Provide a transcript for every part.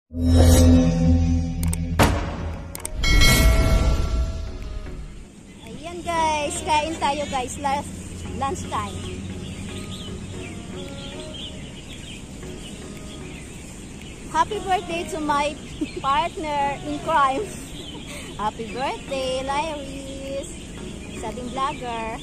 Ayan guys, kain tayo guys, last lunch time. Happy birthday to my partner in crime. Happy birthday, Lyris. Isa ding vlogger.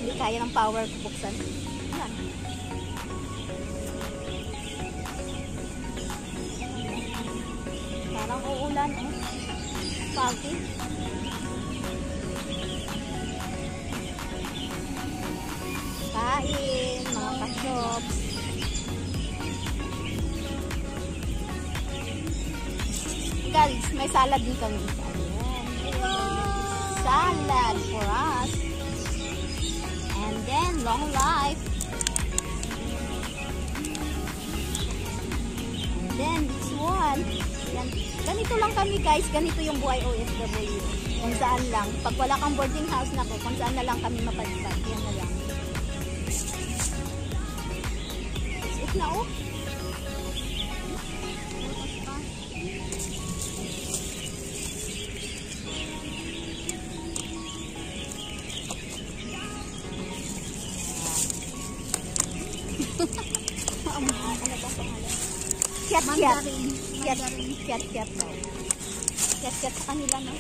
Hindi kaya ng power buksan. Ayan. Parang uulan eh. Foggy. Kain, mga ka-shops. Guys, may salad din kami. Salad for us. And then, long life. And then, this one. Yan. Ganito lang kami guys. Ganito yung buhay OFW. Kung saan lang. Pag wala kang boarding house na ko, kung saan na lang kami mapadpad. Yan na lang. Sit na oh. Kiat-kiat. Kiat-kiat daw. Kiat-kiat sa kanila, no?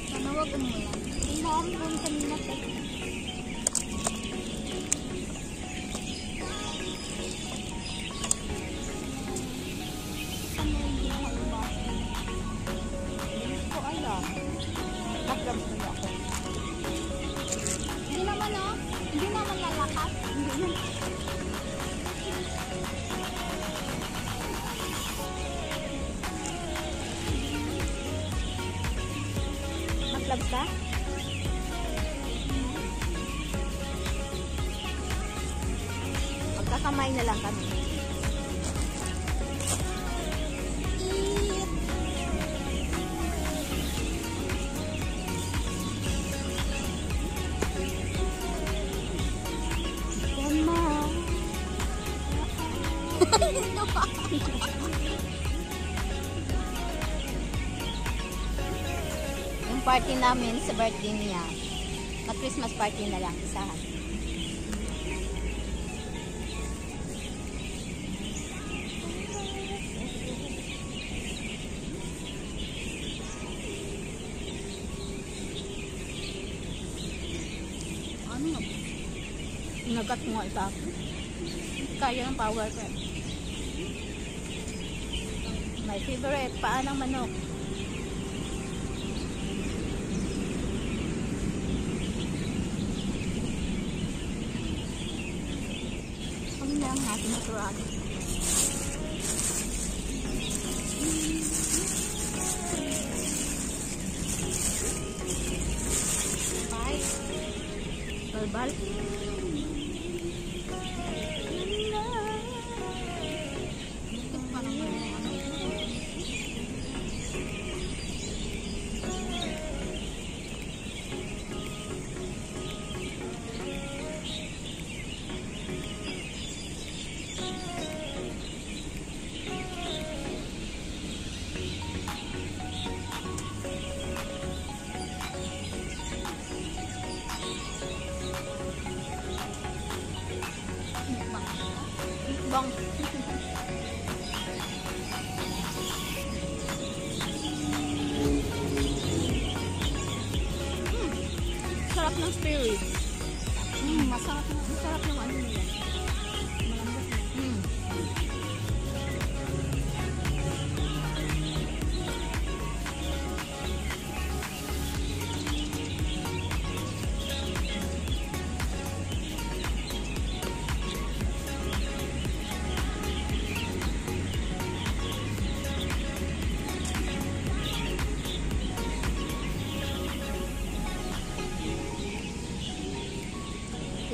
Nanawagan mo lang. Nanawagan kanina pa. Hindi ko alam. Nag-grab mo ako. Hindi naman, no? Hindi naman lalakas. Hindi naman. Vlog ka? Magkakamay na lang kami. Yung party namin sa birthday niya, mag-Christmas party na lang, isahan. Ano nga ba? Nagat mo ito ako. Kaya ng power ko. My favorite, paa ng manok. Pagin lang natin naturaan. Bye. Balbal. Bong. Sarap ng spirit. Masarap ng ano nila. Malambot na.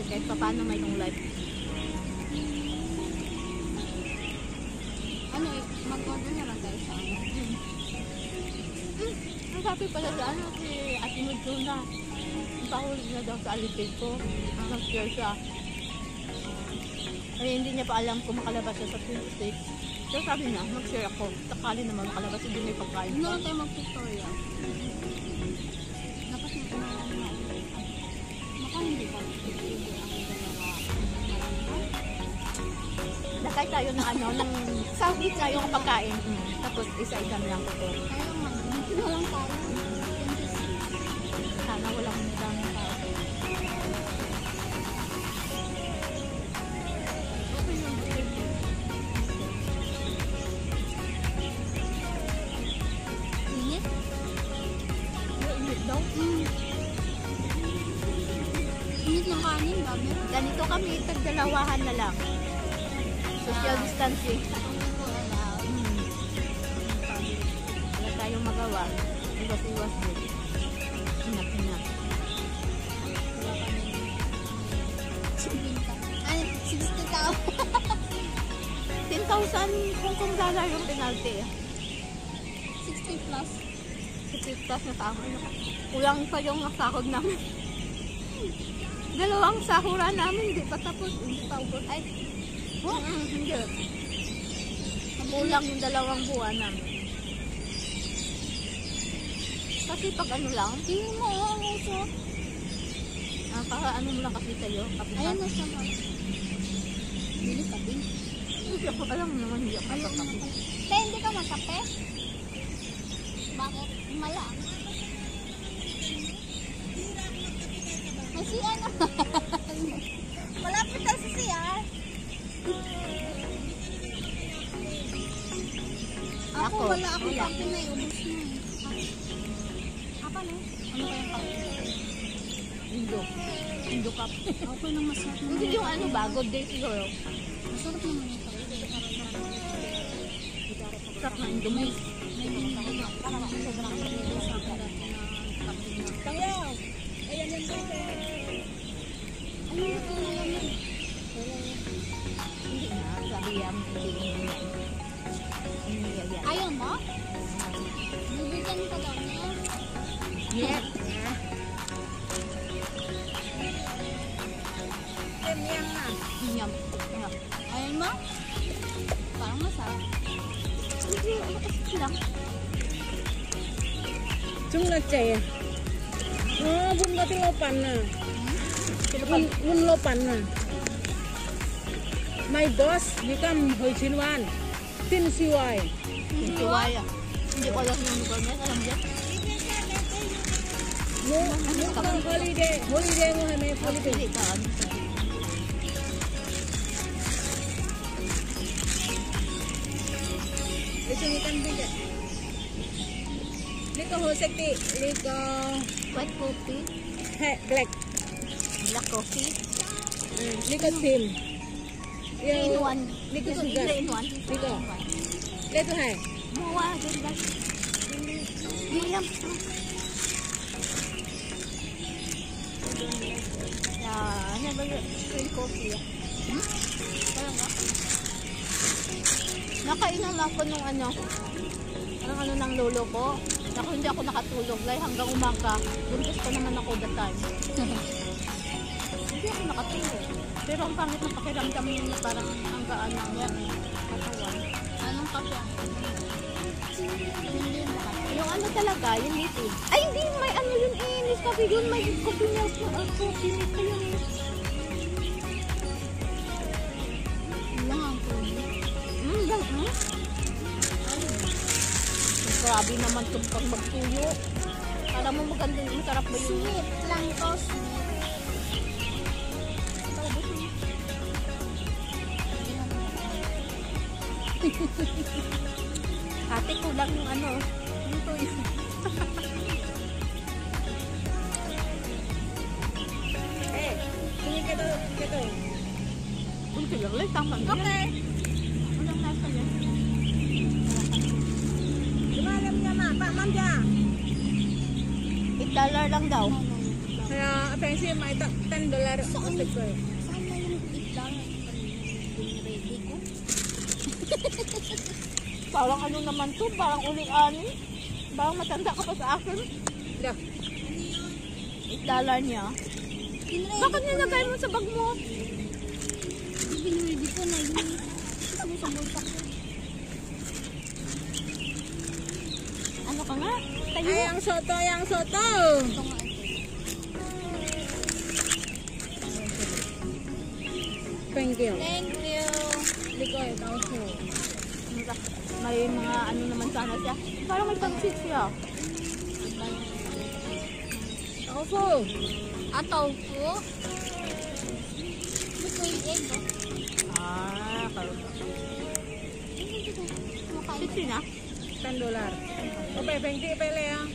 Kahit pa paano may long life. Ano eh, mag-order na lang tayo sa ano. sabi pala sa ano, si Ate Mujuna, pahuli na daw sa alipid ko. Nag-share siya. Ay, hindi niya pa alam kung makalabas siya sa Twin States. So sabi niya, mag-share ako. Sakali naman makalabas, hindi may pagkain. Hindi lang tayo mag-tutorial. Dapat na kumain na. Baka hindi pa. Nakay tayo ng ano, ng Southeast tayo ng pagkain. Tapos isa-isa lang ko to. Ayaw nga, dito na lang tayo. Sana walang dang tao. Okay lang. Init? Init daw. Init ng kanin, babi. Ganito kami, tagdalawahan na lang. Social distancing. Wala tayong magawa. Iwas-iwas din. Inak-inak. Ay, 60 tao. 10,000 Hong Kong dollar yung penalty. 60 plus. 60 plus na tao. Kulang pa yung sahod namin. Dalawang sahuran namin, hindi pa tapos. Hindi pa ubos. Ay, hindi. Kulang yung dalawang buwan namin. Kasi pag ano lang, Tingin mo, ang uso. para ano mo lang kasi sa'yo. Ayan na siya. Bili ka din. Hindi ako alam naman, hindi ako Ayaw kapag. na. Kaya hindi ka makape? Bakit? Mala. May CR na. Malapit tayo sa CR. Ako, wala akong wala. kape na ubos na eh. Apa no? Ano kayang kape? Indo. Indo cup. Okay lang, masarap naman. Hindi yung ano ba, good day siguro. Masarap naman yung kape. Sarap na Indo mo. May binigay na. Para sobrang kape sa akin dati na kape na. Tangaw! Ayan yung kape. Ano ito na naman? Hindi na, sabi yan, hindi na yan. Hindi yan. Ayaw mo? Bibigyan ka daw niya. Yes. Yum. Ayaw mo? Parang masarap. Hindi, ano kasi lang. Chúng là trẻ vun có cái lô pan à vun lô pan à my boss become hồi chín one tin siwai Hindi wala. Hindi ko alam yung lugar niya. Alam niya. mo mo holiday mo hay may holiday Hindi ka. Lechon ikan bigat liko ho sekti liko White coffee. black Black coffee. liko tim 3 in 1. liko Ito, sugar 3 in 1. liko leto hai Muwa, ganda. William. Ano ba yung green coffee? Parang nga. Nakainom ako nung ano ng lolo ko. Ako hindi ako nakatulog. Like hanggang umaga. Buntis pa naman ako that time. Hindi ako nakatulog. Pero ang pangit ng pakiramdam yun na parang ang gaan ng katawan. Anong kape? Hindi mo kape. Yung ano talaga, yung native. Ay, hindi, may ano yun eh. Nescafe yun, may coffee milk na coffee milk na yun. Lang ang tuloy. Grabe naman itong pag magtuyo. Para mo maganda, masarap ba yun? Sweet lang ito, sweet. Ate, kulang yung ano. Yung tuyo. Tingin ka to. Kunti lang lang, tama na. Okay. Walang nasa yan. Lumalam niya ma, Pak Manja. $8 lang daw. Kaya pensi may $10 usik ko. Saan na yung itlang? Ready ko? Parang ano naman to, parang uling ani. Baka matanda ka pa sa akin. Da. $8 niya. Bakit nilagay mo sa bag mo? Pinuridi ko na yun. Ano sa bulsa ko? Ano ka nga? Tayo. Ay, ang soto, ang soto. Ito nga ito. Thank you. Thank you. Hindi ko ito. May mga ano naman sana siya. Parang may pagsit siya. Tofu. Tofu. Gusto yung egg. Ah, karoon. Mukha Sitsi na? $10. O, may 20 pala yan.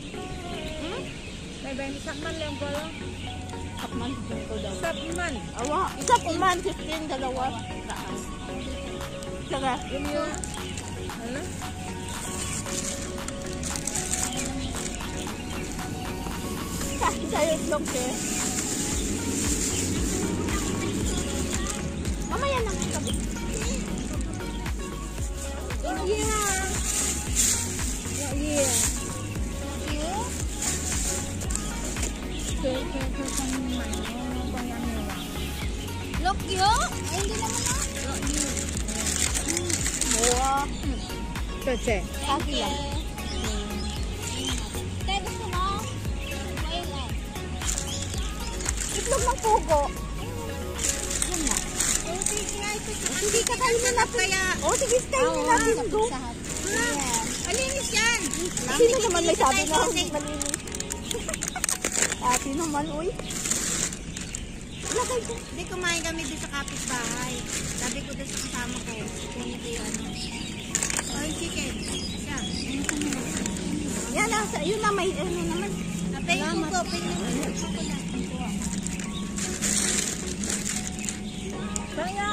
May 20 sakman lang ko lang. Sakman. Ito daw. Sakman. Awa. Isa kuman. 15. Dalawa. Taas. Saka. Yun yun. Ano? Sa'yo itlog eh. Mamaya na. Oh, yeah. Oh, yeah. Look yo. Ay, hindi naman na. Wow. Toche. Kaki lang. Te, gusto mo? Ayun lang. Itlog ng pugo. Yan na. Hindi ka kayo na kaya. Oh, sige, stay na natin do. Malinis yan. Sino naman may sabi na malinis? Ate naman, uy. Ilagay ko. Hindi, kumain kami doon sa kapitbahay. Sabi ko doon sa kasama ko, kung ito yung ano. Oh, yung chicken. Siya. Yan na, yun na may ano naman. Paying ko po, paying ko.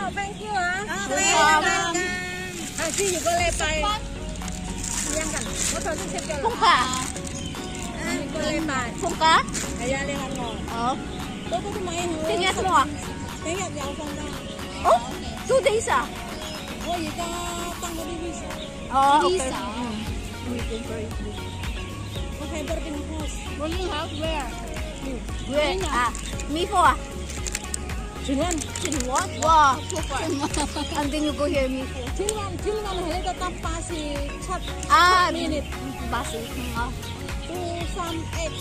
Thank you, ah. Okay, Welcome. welcome. Ah, see you go left by. Yan ka na. Motor din siya Kung ka? Hindi ko left by. Kung ka? Ayan lang mo. Oh. Toko kumain mo. Tingnan mo ah. Tingnan niya ako na. Oh, 2 days ah. Oh, ika tango din bisa. Oh, okay. Lisa. Waiting for it. Okay, birthday mo house. Morning house, where? Wait, me for ah. Chinwan. What? Wow. And then you go here, me for. Chinwan halika tappa si chat Ah, minute. basi. Ah. To some egg.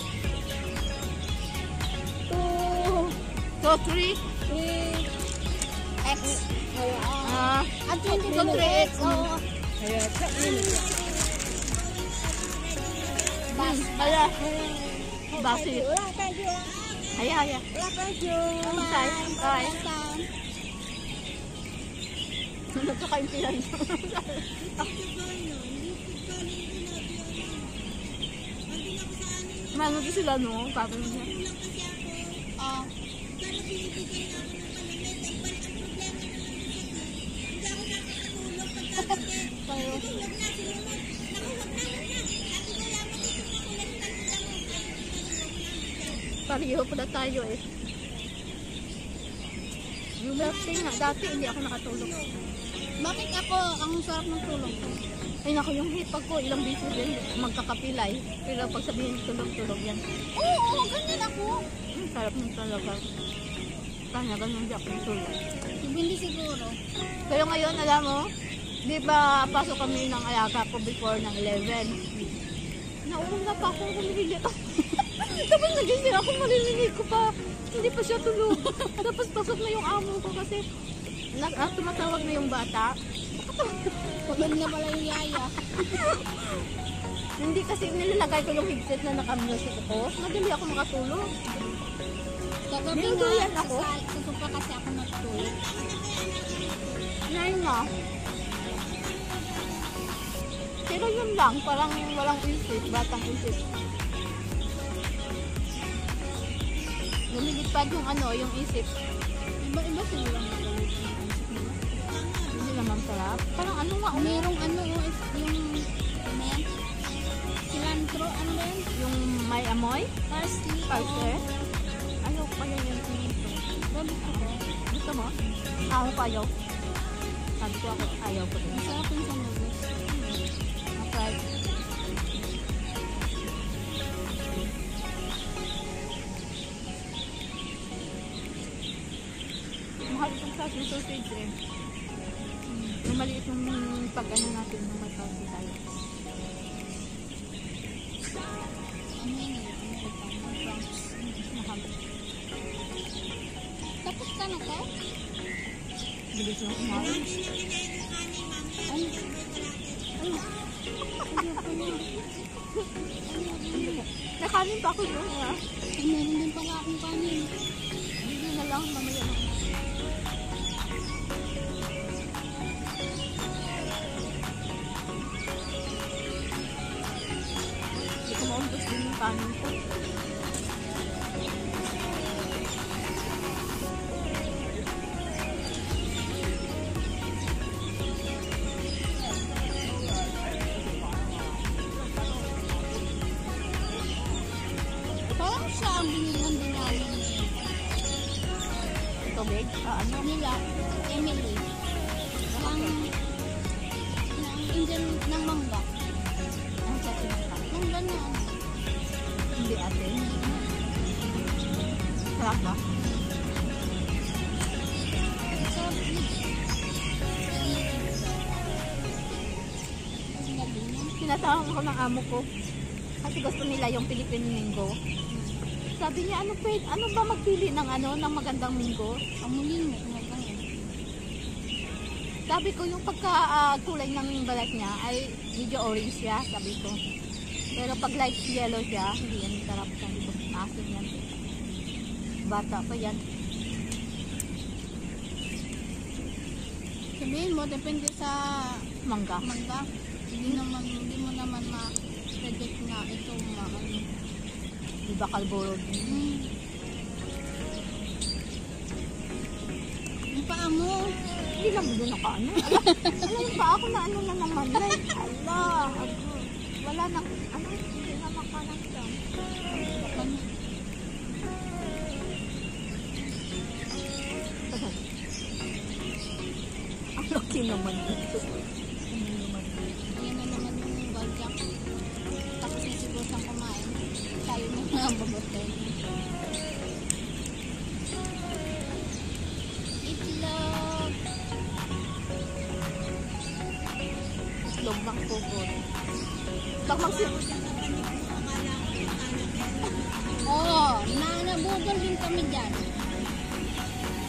So 3 X. at 23x. Oh. Ayan, chat minute. Hala. Basi. Thank you. Haya. Thank you. Bye. Bye. Welcome. Nagkakaintihan niya. Mano din sila no? Sabi niya. Oh. Pariho pala tayo eh. Yung dati nga, dati hindi ako nakatulog. Bakit ako ang sarap ng tulog ko? Ay naku, yung hipag ko, ilang beses din magkakapilay. Pero pag sabihin tulog-tulog yan. Oo, ganyan ako. Sarap ng talaga. Kanya ganun di ako tulog. Hindi siguro. Pero ngayon, alam mo, di ba pasok kami ng alaga ko before ng 11. Naurong na pa ako, kumihilit ako. Tapos nagising ako, maririnig ko pa. Hindi pa siya tulog. Tapos pasok na yung amo ko kasi tumatawag na yung bata. Pagod na pala yung yaya. Hindi kasi nilalagay ko yung headset na naka-music ko. Madali ako makatulog. Kagabi Niluduyan nga, ako. sa sofa kasi ako natulog. Ngayon na. Pero yun lang, parang walang isip, batang isip. Lumilipad yung ano, yung isip. Iba-iba siguro ang nagawin. Hindi naman sarap. Parang ano nga, Merong ano, yung ano yan? Cilantro, ano ba yan? yung may amoy. Parsley. Parsley. Ayaw pa yun yung pinito. Gusto mo? Ako pa ayaw. Sabi ko ako, ayaw ko din. Masarap yung sa noodles. Okay. sausage eh. Yung maliit yung pag-ano natin, yung may pag tayo. Ano yun eh? Mahal. Tapos ka na ka? Bilis yung kumain. Nakanin pa ako doon ah. Ay, meron din pala akong kanin. Hindi na lang, mamaya na. Hindi ko mauntos din yung kanin ko. Parang siya ang binilhan din namin. Tubig? Ano? Nila, Emily. Ang Indian ng mangga. Ang sa sinaka. Mangga na ano. Hindi ate. Sarap ba? Sarap din. Sinasama ko ng amo ko. Kasi gusto nila yung Philippine Mango. Sabi niya, ano ba magpili ng ng magandang mango? Amulin mo, kumagano. Sabi ko, yung pagka kulay ng balat niya ay medyo orange siya, sabi ko. Pero pag light yellow siya, hindi yan sarap. Sabi ko, asin yan. Bata pa yan. Sabihin mo, depende sa Mangga. mangga. Hindi mo naman ma-predict na ito ano. Di ba kalboro din? Yung paa mo. Hindi lang doon nakaano. Alam yung pa ako na ano na naman. Like, ala. Wala nang, hindi na makanan siya. Baka na. Ang laki naman dito. Ayan na naman yung baljak. Tapos nasiguro siyang kumain. Tayo na nga babotay. Itlog. Itlog ng pugod. Pag magsip, Oo, nabudol din kami dyan.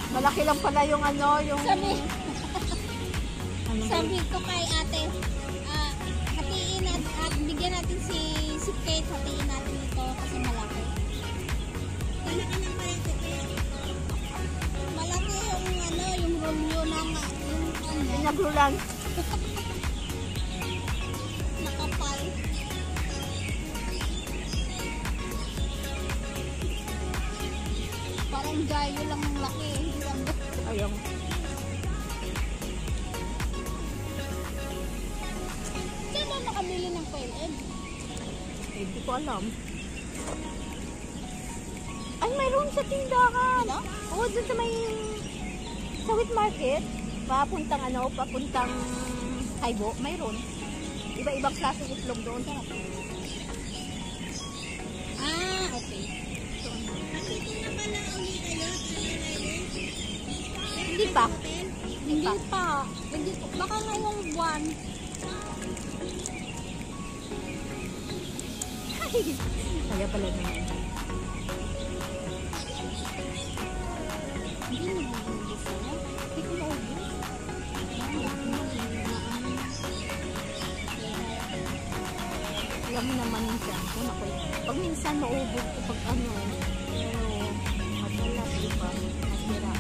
malaki lang pala yung yung... Sabi ko kay ate, hatiin at bigyan natin si Kate, hatiin natin ito kasi malaki. Malaki yung rolyo ng Pinaglulan. nakapal. Parang gayo lang ng laki, hindi lang Ayun. Saan ba nakabili ng quail egg? Hindi ko alam. Ay, mayroon sa tindahan. Ano? Oo, dun sa may... Sa wheat market. Papuntang Taibo. Mayroon. Iba-ibang klaseng itlog doon. Sarap. Okay. Hindi pa. Hindi pa. Baka ngayong buwan. Kaya pala na. Hindi nabubulog sila. Hindi ko maubos. Alam mo naman minsan. Pag minsan maubos ko pag pero madalas, di ba? Masira.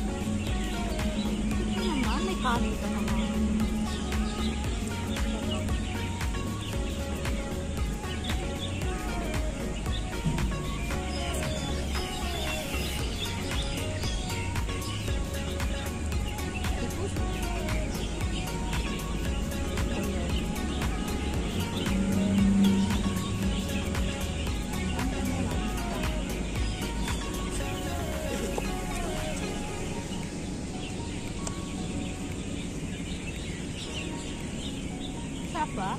Ito naman, may kanin pa naman. Sarap ba?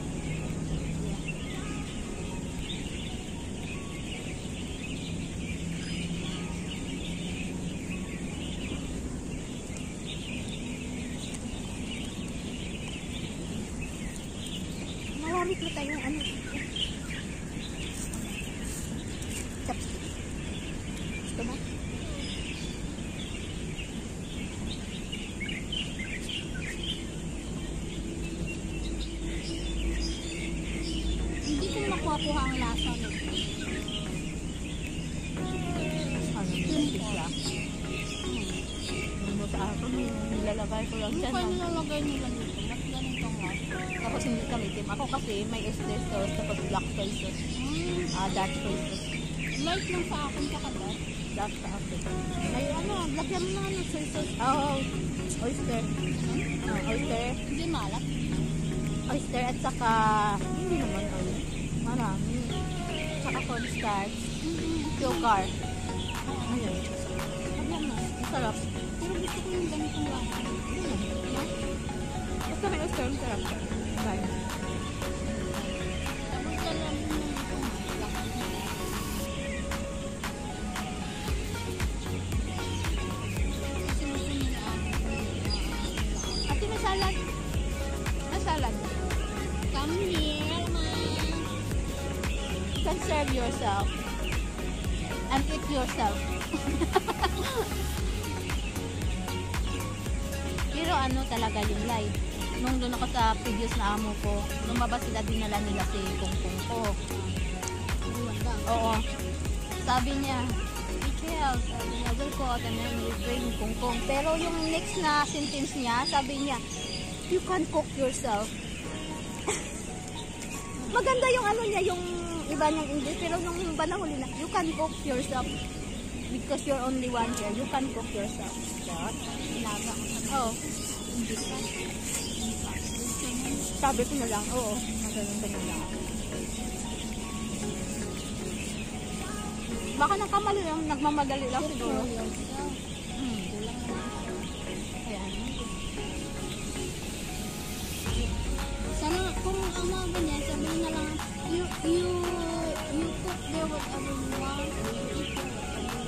makuha ang lasa nito. Ano nila siya? Ano sa akin, nilalagay ko lang Ano siya. pa No? nilalagay nila dito? Ba't ganito nga? Tapos hindi kami team. Ako kasi may oyster sauce, tapos black soy sauce. Dark soy sauce. Light lang sa akin kakadat. Dark sa akin. Ay ano, lagyan mo na ng soy sauce. Oh, oyster. Oyster. Hindi malat. Oyster at saka, hindi naman oil. Marami. Saka cornstarch. Sugar. Ayun. Lagyan mo. Masarap. Pero gusto ko yung ganitong lasa. Basta may oyster, masarap. Bye. Tapos lalagyan mo ng black. Sinusunod na ako. Ate, may salad. May salad. Come here, ma. You can serve yourself. And eat yourself. Pero ano talaga yung live. Nung doon ako sa previous na amo ko, lumabas sila, dinala nila si Kungkung ko. Oo. Sabi niya, Michelle, sabi niya, will go out and then will bring Kungkung. Pero yung next na sentence niya, sabi niya, you can cook yourself. Maganda yung ano niya, yung iba niyang English, pero nung iba na huli na, you can cook yourself because you're only one here. You can cook yourself. What? Ilaga ko sa Oh, English ka. Sabi ko na lang, oo, magaling ka na lang. Baka nakamali lang, nagmamadali lang siguro. Ayan. Sana kung ang mga ganyan, sabihin na lang, you cook there whatever you want, you eat there whatever you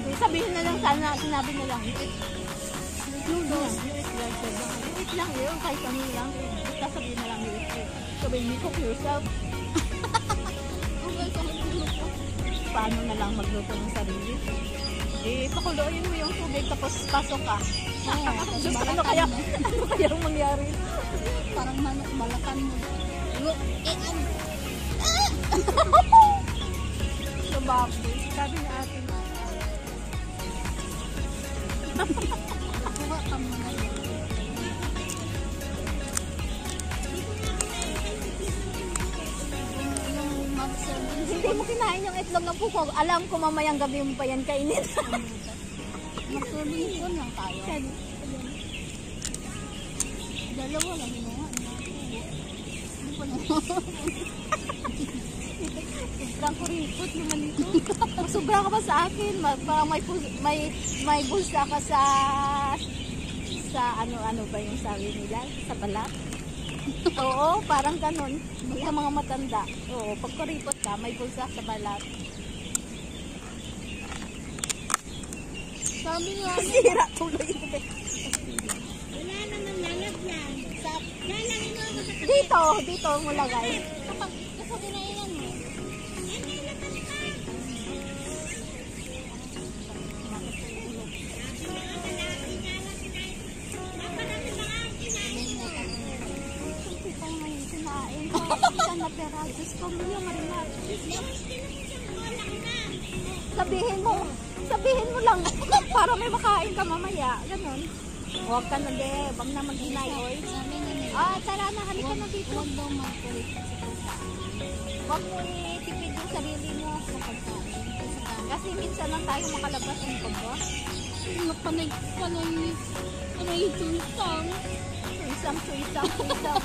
want. Sabihin na lang sana, sinabi na lang, you eat noodles, you eat vegetables, you eat lang yun, kahit ano lang, basta sabihin na lang, you eat. Sabihin, you cook yourself. Okay, so magluto. Paano na lang magluto ng sarili? Eh, pakuluin mo yung tubig, tapos pasok ka. Diyos, ano kayang mangyari? Parang manok, balakan mo. Sa baboy. Sabi na atin. Kuha ka mo na yun. Yung mag-serving. Hindi mo kinain yung itlog ng puko. Alam ko mamayang gabi mo pa yan kainin. Mag-serving ko lang tayo. Dalawa lang hinuha. Hindi pa na. Sobrang kuripot naman ito. Sobra ka pa sa akin. Parang may bulsa ka sa ano ba yung sabi nila? Sa balat? Oo, parang ganun. Sa mga matanda. Oo, pag kuripot ka, may bulsa sa balat. Sabi nga, Sira tuloy. wala naman lalagyan. Lalagyan mo ako sa Dito mo lagay. kapag kinainan mo. Sabihin mo lang para may makain ka mamaya. Ganon. Huwag ka na wag na mag-deny, oy. Sabi nga nila, Tara na, halika na dito. huwag daw mag-kulit sa pagkain. Huwag mo itipid yung sarili mo. Sa pagkain. Kasi minsan lang tayo makalabas ng pagbo. Panay tulisang. Suisang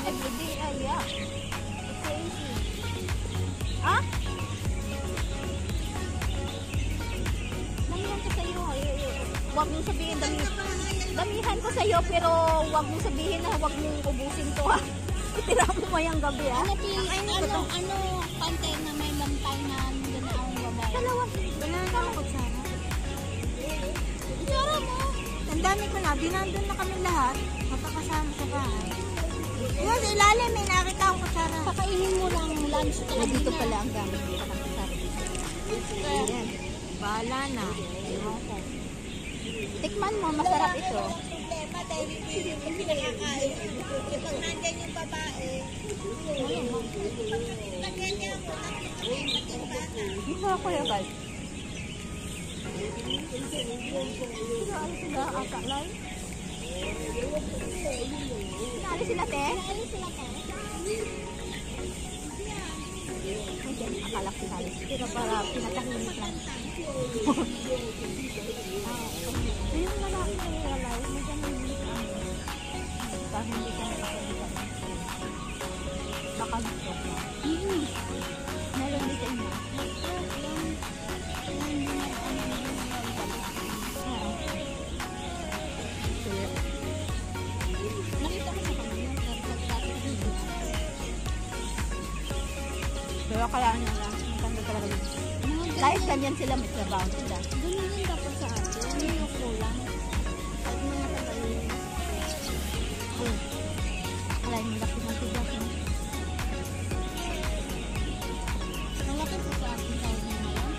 everyday. Ay, yeah. It's crazy. Ah? Damihan ko sa'yo. Huwag mong sabihin, damihan ko sa'yo, pero huwag mong sabihin na huwag mong ubusin to, ha? Itira mo mayang gabi, ha? Ano, pantay na may bantay na ganaawang babae. Dalawa. Banana ako kutsara. Kutsara mo. Ang dami ko na. Binandun na kami lahat. Makakasama sa bahay. Yun, sa ilalim. May nakita akong kutsara. Pakainin mo lang lunch ka na Dito pala ang gamit dito ng kutsara. Ayan. Bahala na. Ewan ko. Tikman mo. Masarap ito. hindi nakakain. Pag nandyan yung babae, pag ganyan ako, nakikita yung bata. Hindi ba ako yan, guys? Sila akalay. Sinali sila, te? Ano sila ka? Akala ko sinali. Pero para pinatahimik lang. Ayun na lang ako alay. Medyo nahimik lang. Baka hindi ka nakakalitan. Baka gusto ko. Meron din sa inyo. Nakita ko sa kanila. Pero kaya niya lang. Maganda talaga yun. Kahit ganyan sila, may trabaho sila. Ganun din dapat sa atin. Ano yung kulang? At mga tabayin. Wala yung laki ng tigas mo. Malaki po sa atin tawag na lang.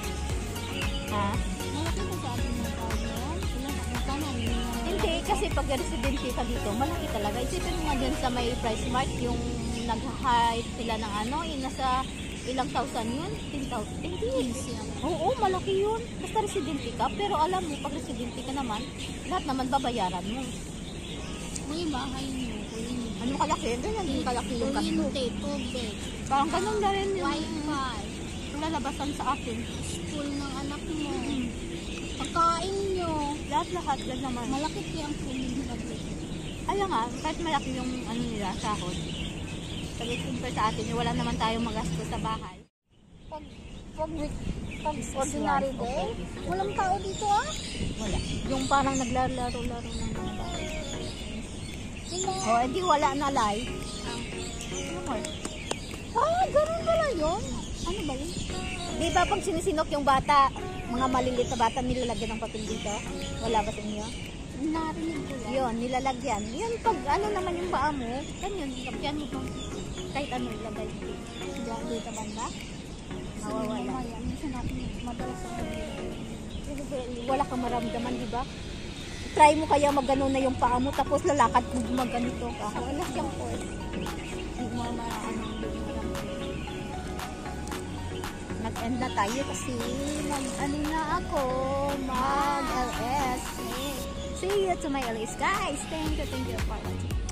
Ha? Malaki po sa atin ng tawag na lang. Magkano ang Hindi, kasi pag residente ka dito, malaki talaga. Isipin mo nga dyan sa may price mark, yung nag-hide sila ng ano, yung nasa ilang thousand yun? 10,000? Hindi. Oo, malaki yun. Basta residente ka. Pero alam mo, pag residente ka naman, lahat naman babayaran mo. Uy, bahay niyo. Ano kalaki? Ganyan din kalaki yung gasto. Kuryente, tubig, Parang ganun na rin yung wifi, lalabasan sa akin. school ng anak mo, pagkain niyo. Lahat-lahat yan naman. Malaki po ang kunin nila dito. Alam nga, kahit malaki yung ano nila, sahod. Pag-compare sa atin, wala naman tayong magasto sa bahay. Pag ordinary day, walang tao dito ah. Wala. Yung parang naglalaro-laro ng mga bata. Sila. O, edi wala na live. Ano mo? Ah, ganun pala yun. Ano ba yun? Di ba pag sinisinok yung bata, mga maliliit na bata, nilalagyan ng papel dito? Wala ba sa inyo? Narinig ko yan. Yun, nilalagyan. Yun, pag ano naman yung paa mo, ganyan, kapyan mo pang kahit ano ilagay dito. Diyan dito banda. Mawawala. Mamaya, minsan natin madalas sa Wala kang maramdaman, di ba? Try mo kaya magano na yung paa mo, tapos lalakad mo magganito ka. Wala siyang force. Hindi mo ano, nag-end na tayo kasi ano na ako, mag-LS. See you to my LS guys. Thank you for watching.